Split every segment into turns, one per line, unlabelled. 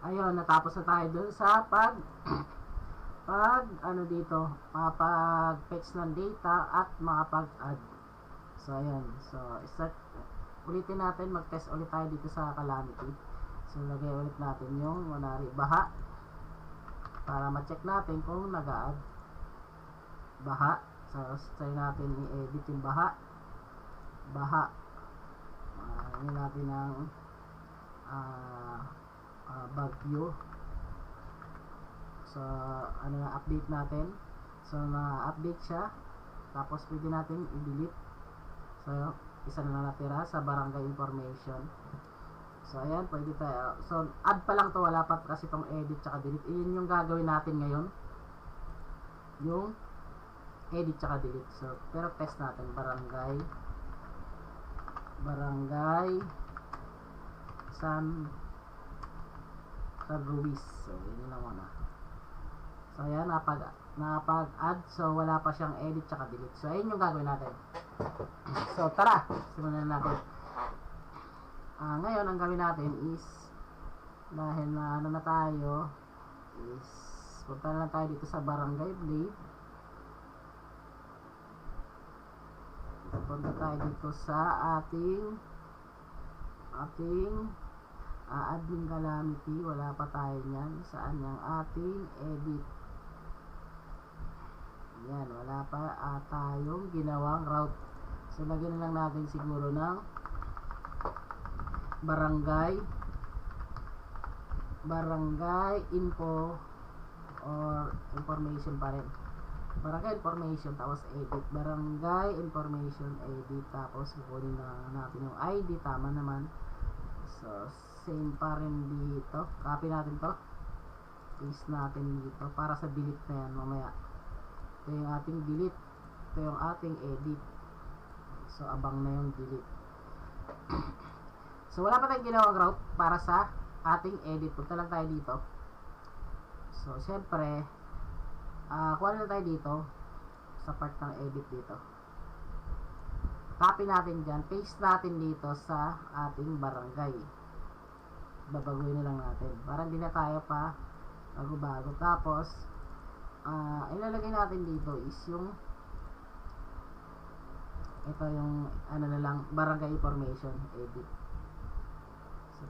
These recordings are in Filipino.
Ayun, natapos na tayo dun sa ano dito, pag-fetch ng data at makapag-add. So, ayun. So, start, ulitin natin, mag-test ulit tayo dito sa Calamity. So, lagay ulit natin yung manari baha para ma-check natin kung nag-add baha. So, try natin i-edit yung baha. Ano natin ng Baguio. So, ano na, update natin. So, na-update siya. Tapos, pwede natin i-delete. So, isa na lang natira sa barangay information. So, ayan, pwede tayo. So, add pa lang to, wala pa kasi itong edit tsaka delete. Iyon yung gagawin natin ngayon. Yung edit tsaka delete. So, pero test natin. Barangay San Ruiz. So, yun lang muna. So, ayan, napag-add. So, wala pa siyang edit tsaka delete. So, ayun yung gagawin natin. So, tara! Simulan natin. Ngayon, ang gawin natin is, dahil na ano na tayo, is, punta na lang tayo dito sa Barangay Blade. Punta tayo dito sa ating admin Calamity. Wala pa tayo nyan. Saan yung ating edit? Yan, wala pa tayong ginawang route. So, lagyan na lang natin siguro ng barangay info or information pa rin. Barangay information, tapos edit. Barangay information, edit. Tapos, kukunin na natin yung ID. Tama naman. So, same pa rin dito. Copy natin to. Paste natin dito. Para sa delete na yan mamaya. Ito yung ating delete. Ito yung ating edit. So, abang na yung delete. So, wala pa tayong ginawang route para sa ating edit. Punta lang tayo dito. So, syempre, kuha na tayo dito sa part ng edit dito. Copy natin dyan. Paste natin dito sa ating barangay. Babaguhin na lang natin. Para hindi na tayo pa bago-bago. Tapos, ilalagay natin dito is yung ito yung ano na lang, barangay information, edit. So,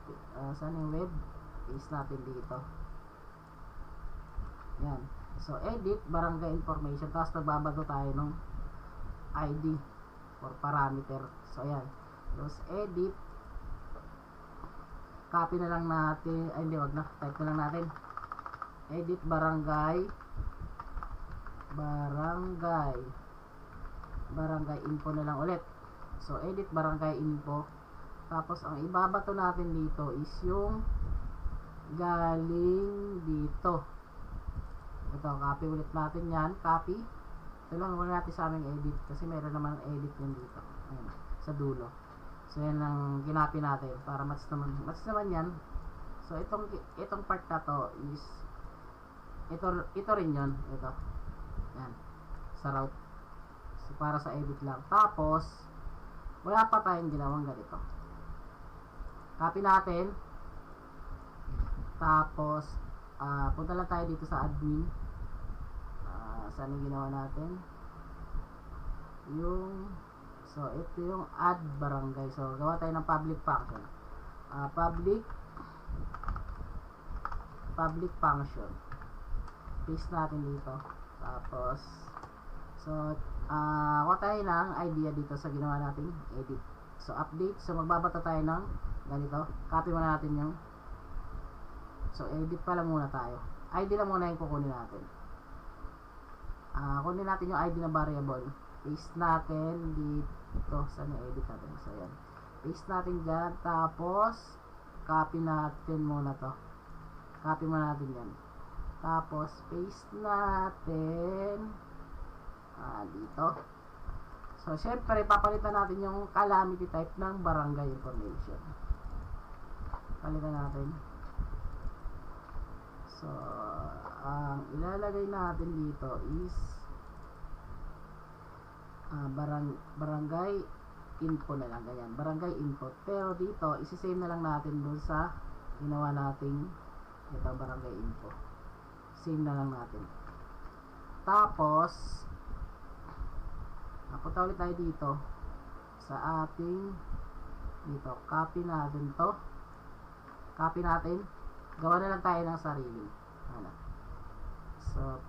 saan yung web? Paste natin dito. Yan. So, edit, barangay information. Tapos, nagbabago tayo ng ID or parameter. So, ayan. Tapos, edit. Copy na lang natin. Ay, hindi, wag na. Type na lang natin. Edit, barangay info na lang ulit. So, edit, barangay info. Tapos, ang ibabato natin dito is yung galing dito. Ito, copy ulit natin yan. Copy. Ito lang muna natin sa aming edit. Kasi meron naman edit yan dito. Ayan, sa dulo. So, yan ang ginapy natin. Para match naman yan. So, itong part na to is ito rin yun. Ito. Yan. Sa route. So, para sa edit lang. Tapos, wala pa tayong ginawang ganito. Copy natin. Tapos, punta lang tayo dito sa admin. Saan yung ginawa natin? So, ito yung add barangay. So, gawa tayo ng public function. Public function. Paste natin dito. Tapos, so, kuha tayo ng idea dito sa ginawa natin edit. So, update. So, magbabato tayo ng ganito. Copy muna natin yung so, edit pa lang muna tayo. ID lang muna yung kukunin natin. Kunin natin yung ID na variable. Paste natin dito. Saan yung edit natin? So, yan. Paste natin dyan. Tapos, copy natin muna to. Copy muna natin yan. Tapos, paste natin dito. So, syempre, papalitan natin yung calamity type ng barangay information. Palitan natin. So, ang ilalagay natin dito is barangay info na lang, ganyan, barangay info. Pero dito, isi-save na lang natin dun sa ginawa nating Ito barangay info. Same na lang natin. Tapos, napunta ulit tayo dito sa ating dito. Copy natin to. Copy natin. Gawa na lang tayo ng sarili. Ano? So,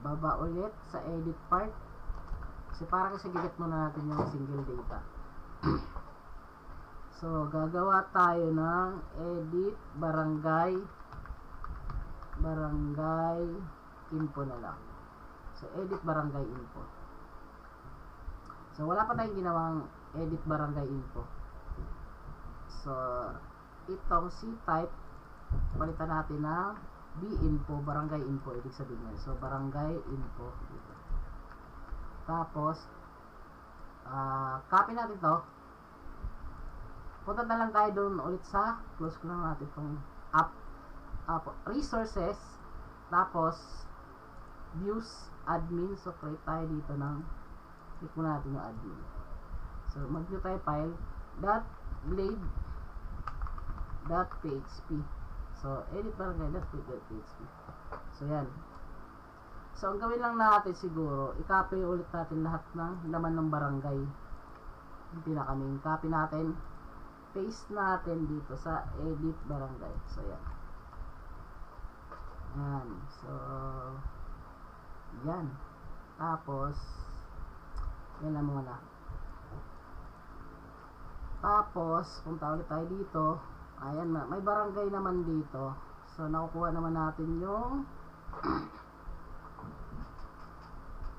baba ulit sa edit part. Kasi parang kasi gigat muna natin yung single data. So, gagawa tayo ng edit barangay info na lang. So, edit barangay info. So, wala pa tayong ginawang edit barangay info. So, itong C-type, palitan natin ng B-info, barangay info, ibig sabihin nyo. So, barangay info. Dito. Tapos, copy natin to. Punta na lang tayo doon ulit sa, close ko lang natin itong resources, tapos, views, admin. So, create tayo dito ng, click mo natin yung admin. So, mag-new tayo file, .blade.php. So, edit barangay.php. So, yan. So, ang gawin lang natin siguro, i-copy ulit natin lahat ng laman ng barangay. Yung pinakaming copy natin, paste natin dito sa edit barangay. So, yan. Yan. So, yan. Tapos, yan na muna. Tapos, punta ulit tayo dito. Ayan na. May barangay naman dito. So, nakukuha naman natin yung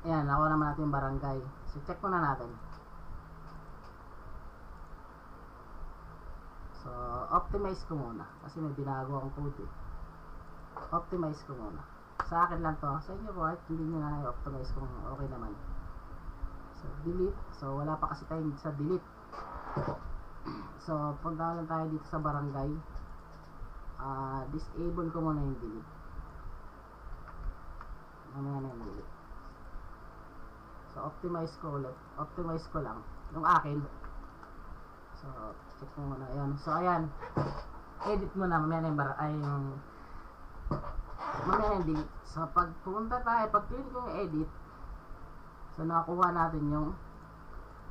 ayan, nakuha naman natin yung barangay. So, check muna natin. So, optimize ko muna. Kasi may binago akong code eh. Optimize ko muna. Sa akin lang to. Sa inyo po, hindi nyo na i-optimize kung okay naman. So, delete. So, wala pa kasi tayo sa delete. So, punta lang tayo dito sa barangay. Disable ko muna yung delete. Mamaya na yung delete. So, optimize ko ulit. Optimize ko lang. Yung akin. So, check mo muna. Ayan. So, ayan. Edit mo na. Mamaya na yung mamaya na yung delete. So, pag pumunta tayo, pag click ko yung edit, so, nakakuha natin yung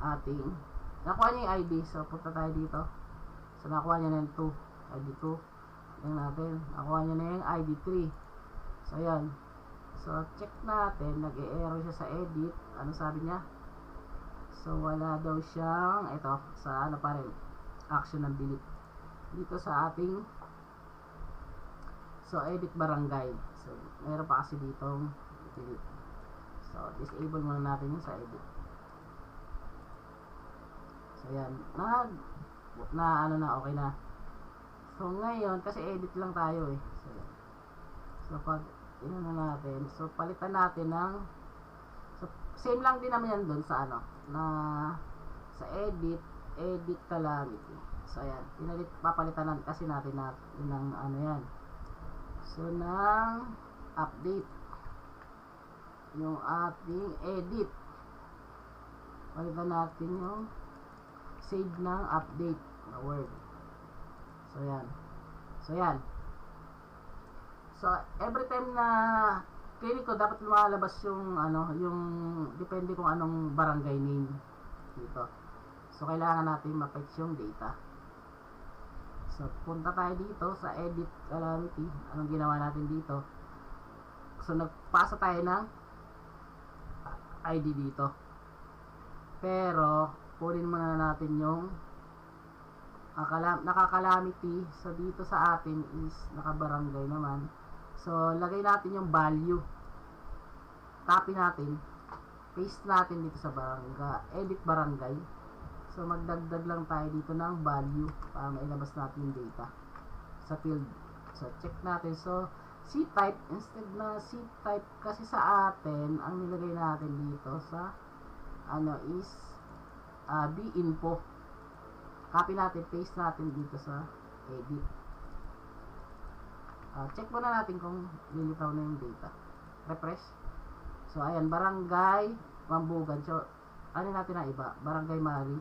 ating, nakuha niya yung ID. So, punta tayo dito. So, nakuha niya na yung 2. ID 2. Yan natin. Nakuha niya na yung ID 3. So, ayan. So, check natin. Nag-e-error siya sa edit. Ano sabi niya? So, wala daw siyang, ito, sa ano pa rin, action ng delete. Dito sa ating, so, edit barangay. So, mayroon pa kasi ditong delete. So, disable muna natin yung sa edit. So, yan. Ano na, okay na. So, ngayon, kasi edit lang tayo eh. So, yan. So, pag, na natin. So, palitan natin ng, so, same lang din naman yan dun sa ano, na, sa edit calamity. So, ayan. Papalitan natin kasi natin ng ano yan. So, ng update. Yung ating edit. Palitan natin yung save ng update na word. So, yan. So, yan. So, every time na clinic ko, dapat lumalabas yung, ano, yung, depende kung anong barangay name dito. So, kailangan natin ma-fetch yung data. So, punta tayo dito sa edit calamity. Anong ginawa natin dito? So, nagpasa tayo ng ID dito. Pero, kunin muna natin yung nakacalamity. So, dito sa atin is nakabarangay naman. So, lagay natin yung value. Copy natin. Paste natin dito sa barangay. Edit barangay. So, magdagdag lang tayo dito ng value para mailabas natin yung data sa field. So, check natin. So, C-type. Instead na C-type kasi sa atin, ang nilagay natin dito sa ano is B-info. Copy natin. Paste natin dito sa edit. Check muna natin kung lilitaw na yung data. Refresh. So, ayan, barangay Mambugan. So, ano natin na iba? Barangay Mari.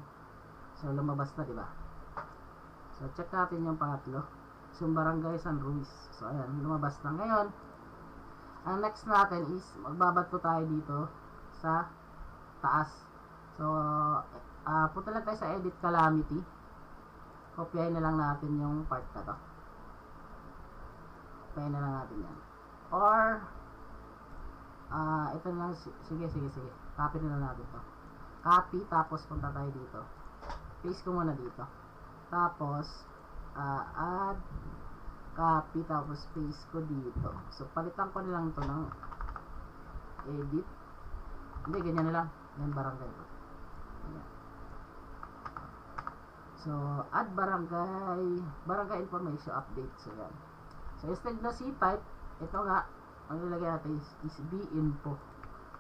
So, lumabas na, diba? So, check natin yung pangatlo. So, yung barangay San Luis. So, ayan, lumabas na. Ngayon, ang next natin is, magbabad po tayo dito sa taas. So, punta lang tayo sa edit calamity. Kopyahin na lang natin yung part na to. Kopyahin na lang natin yan. Or, ito na lang, sige. Copy na lang natin to. Copy, tapos punta tayo dito. Paste ko muna dito. Tapos, add, copy, tapos paste ko dito. So, palitan ko na lang to ng edit. Hindi, ganyan na lang. Yan, barangay ko. Ayan. So, add barangay information update. So, yan. So, instead na C-type, ito nga, ang nilagay natin is B-info.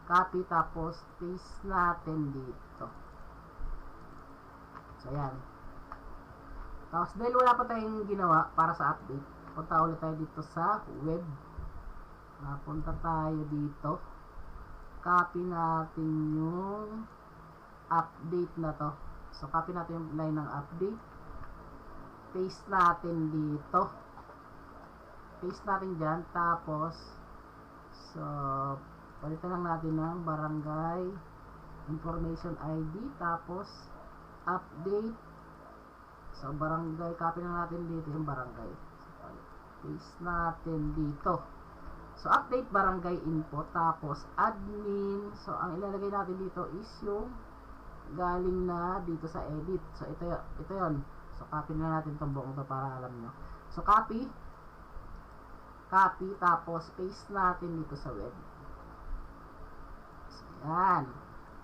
Copy, tapos paste natin dito. So, yan. Tapos, dahil wala pa tayong ginawa para sa update, punta ulit tayo dito sa web. Punta tayo dito. Copy natin yung update na to. So, copy natin yung line ng update. Paste natin dito. Paste natin dyan. Tapos, so, palitan lang natin ng barangay information ID. Tapos, update. So, barangay. Copy na natin dito yung barangay. So, paste natin dito. So, update barangay info. Tapos, admin. So, ang ilalagay natin dito is yung galing na dito sa edit. So, ito yun. So, copy na natin itong buong ito para alam nyo. So, copy. Tapos, paste natin dito sa web.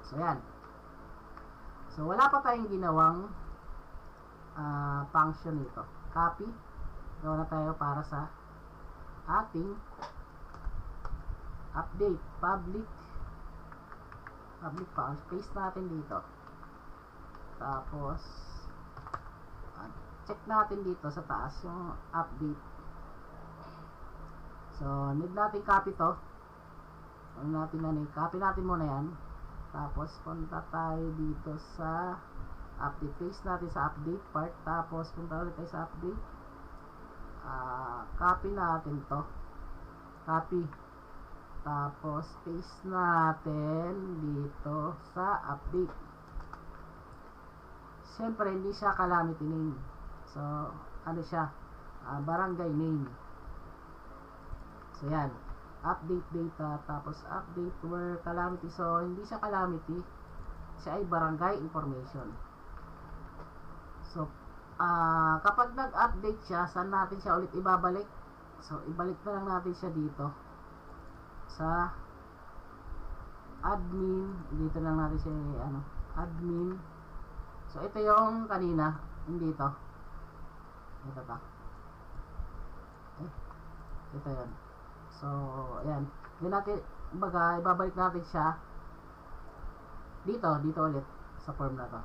So, yan. So, wala pa tayong ginawang function nito. Copy. Gawa na tayo para sa ating update. Public function. Paste natin dito. Tapos, check natin dito sa taas yung update. So, need natin copy to. Copy natin muna yan. Tapos, punta tayo dito sa update. Paste natin sa update part. Tapos, punta ulit tayo sa update. Copy natin to. Copy. Tapos, paste natin dito sa update. Siyempre, hindi siya calamity name. So, ano siya? Barangay name. So, yan. Update data. Tapos, update where calamity. So, hindi siya calamity. Siya ay barangay information. So, kapag nag-update siya, saan natin siya ulit ibabalik? So, ibalik na lang natin siya dito. Sa admin. Dito lang natin siya, admin. So, ito yung kanina. Hindi ito. Ito pa. Ito yan. So, ayan. Ibabalik natin siya dito ulit sa form na to.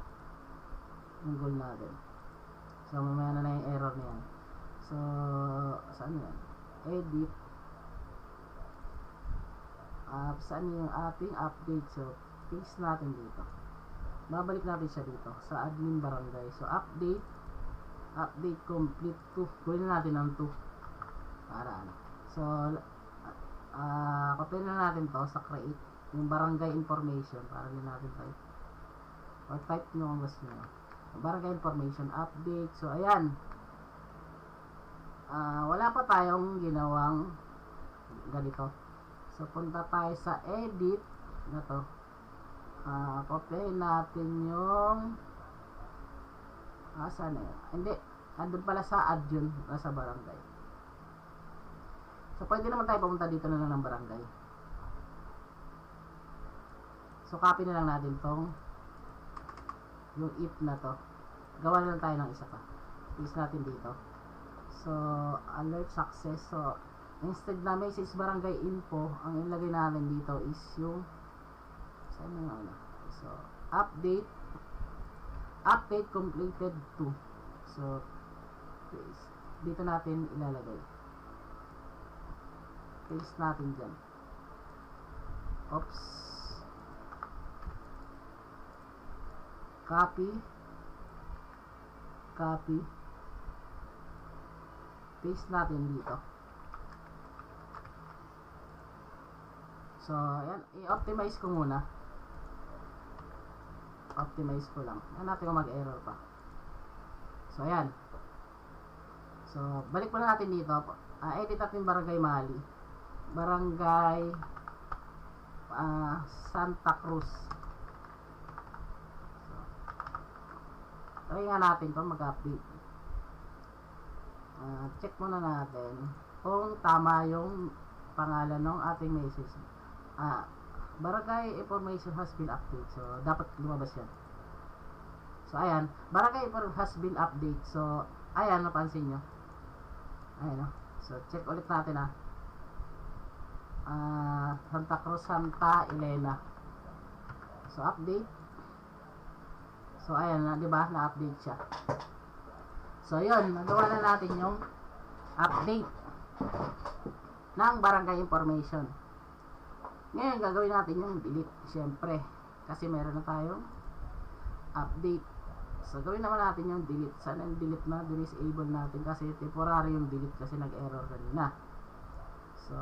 Yung goal natin. So, mamaya na yung error niya. So, saan yan? Edit. Saan yung ating update? So, paste natin dito. Babalik natin siya dito sa admin barangay. So, update complete 2. Gawin natin ng 2 para ano. So, copy na natin to sa create yung barangay information para din natin type or type nyo kung gusto nyo. Barangay information update. So, ayan, wala pa tayong ginawang ganito. So, punta tayo sa edit na to. Copy natin yung saan na yun? Hindi, andun pala sa add yun, nasa barangay. So, pwede naman tayo pumunta dito na lang ng barangay. So, copy na lang natin tong yung if na to. Gawa na lang tayo ng isa pa. Paste natin dito. So, alert success. So, instead na message barangay info, ang ilagay natin dito is yung saan na nga. So, update completed 2. So, paste. Dito natin ilalagay. Paste natin dyan. Oops. Copy. paste natin dito. So, ayan, i-optimize ko muna. Optimize ko lang. Ayan natin kung mag-error pa. So, ayan. So, balik muna natin dito. Edit natin Barangay Mali. Barangay Santa Cruz. So, try nga natin kung mag-update. Check muna natin kung tama yung pangalan ng ating message. Barangay information has been updated. So, dapat lumabas yan. So, ayan. Barangay information has been updated. So, ayan, napansin nyo. Ayan, no? So, check ulit natin, Santa Cruz, Santa Elena. So, update. So, ayan na, diba? Na-update siya. So, yun. Nagawa na natin yung update ng barangay information. Ngayon, gagawin natin yung delete. Siyempre, kasi meron na tayong update. So, gawin naman natin yung delete. Sana yung delete na, disable natin kasi temporary yung delete kasi nag-error kanina. So,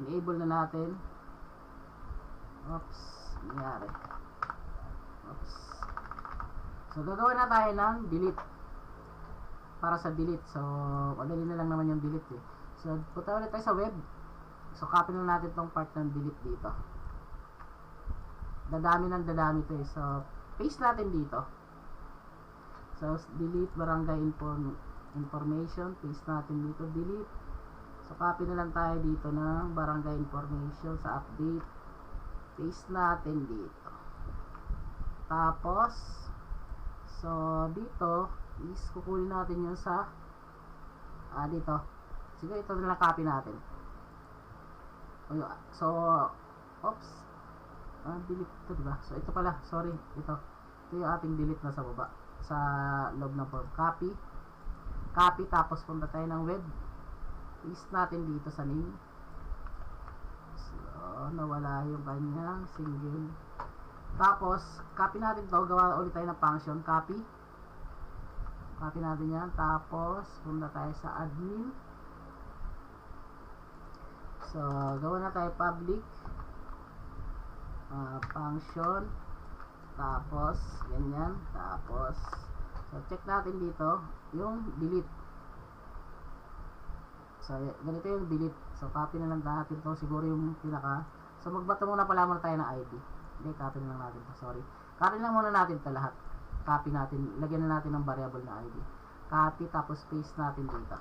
enable na natin. Oops, nangyari. Oops. So, gagawin na tayo ng delete. Para sa delete. So, madali na lang naman yung delete eh. So, punta ulit tayo sa web. So, copy na natin tong part ng delete dito. Dadami ng dadami ito eh. So, paste natin dito. So, delete barangay information. Paste natin dito. Delete. So, copy na lang tayo dito ng barangay information sa update. Paste natin dito. Tapos, so, dito is kukunin natin yun sa dito. Sige, ito na lang copy natin. So, oops. Delete ito, diba? So, ito pala. Sorry. Ito yung ating delete na sa baba. Sa loob ng form. Copy. Copy. Tapos, punta tayo ng web. Paste natin dito sa name. So, nawala yung kanyang single. Tapos, copy natin to. Gawa ulit tayo ng function. Copy. Copy natin yan. Tapos, punta tayo sa admin. So, gawa na tayo public function, tapos ganyan, tapos so, check natin dito yung delete. So, ganito yung delete. So, copy na lang natin to, siguro yung pinaka. So, magbato muna pala tayo ng ID. Hindi, copy na lang natin to, sorry. Copy lang muna natin to lahat. Copy natin, lagyan na natin ng variable na ID. Copy, tapos paste natin dito.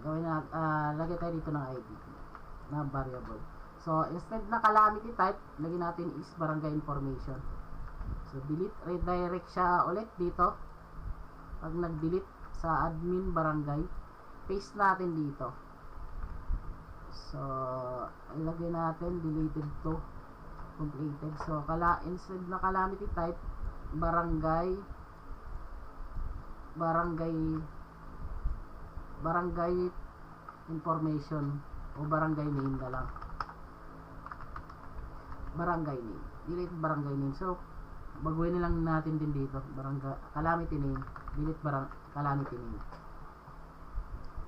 Gawin na, lagay tayo dito ng ID na variable. So, instead na calamity type, lagyan natin is barangay information. So, delete, redirect siya ulit dito. Pag nag-delete sa admin barangay, paste natin dito. So, ilagay natin deleted to completed. So, instead na calamity type, barangay information o barangay name na lang. Barangay name. Delete barangay name. So, baguhin na lang natin din dito. Barangay, calamity name. Delete calamity name.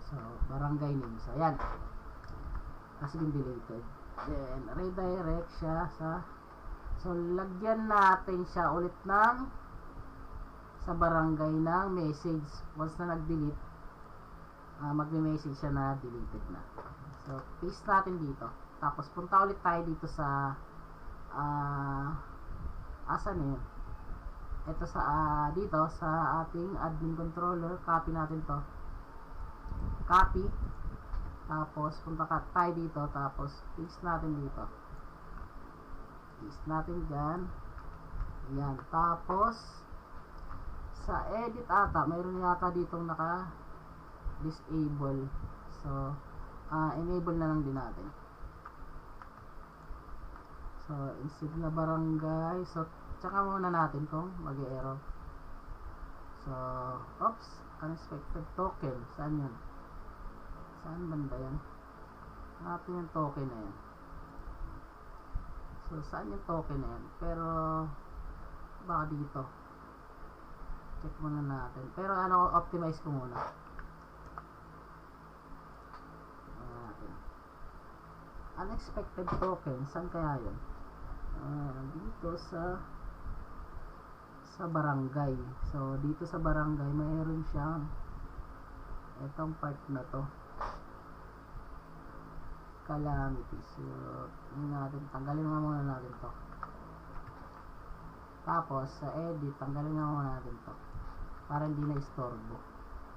So, barangay name. So, ayan. Kasi din deleted. Then, redirect siya sa so, lagyan natin siya ulit ng sa barangay ng message. Once na nag-delete, magme-message siya na deleted na. So, paste natin dito. Tapos, punta ulit tayo dito sa asan yun? Ito sa, dito, sa ating admin controller. Copy natin to. Copy. Tapos, punta tayo dito. Tapos, paste natin dito. Paste natin dyan. Yan. Tapos, sa edit ata, mayroon yata ditong naka-disable. So, enable na lang din natin. So, instead na barangay, so, tsaka muna natin kung mag-error. So, oops, unexpected token. Saan yun? Saan banda yan? Hanapin yung token na yan. So, saan yung token na yan? Pero, baka dito. Check muna natin. Pero, optimize ko muna. unexpected token. Saan kaya yun? Dito sa barangay. So, dito sa barangay, mayroon siyang itong part na to. Calamity. So, yun natin. Tanggalin nga muna natin to. Tapos, sa edit, tanggalin nga muna natin to. Para hindi na istorbo.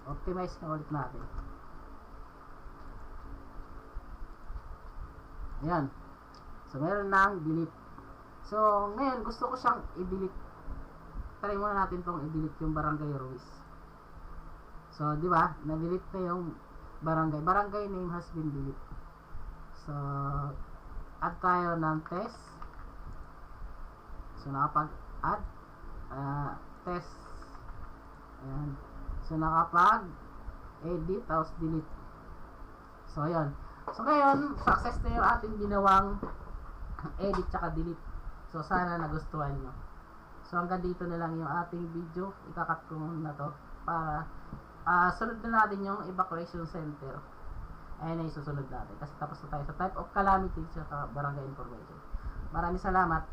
Optimize na ulit natin. Ayan. So, meron nang delete. So, ngayon, gusto ko siyang i-delete. Try muna natin tong i-delete yung Barangay Ruiz. So, di ba? Na-delete na yung barangay. Barangay name has been delete. So, add tayo ng test. So, nakapag-add. Test. Ayan. So, nakapag-edit. Tapos, delete. So, ayan. So, ngayon, success na yung ating ginawang edit tsaka delete. So, sana nagustuhan nyo. So, hanggang dito na lang yung ating video. Ikakat ko muna to para sunod na natin yung evacuation center. Ayan na yung susunod natin. Kasi tapos na tayo sa type of calamity sa barangay information. Maraming salamat.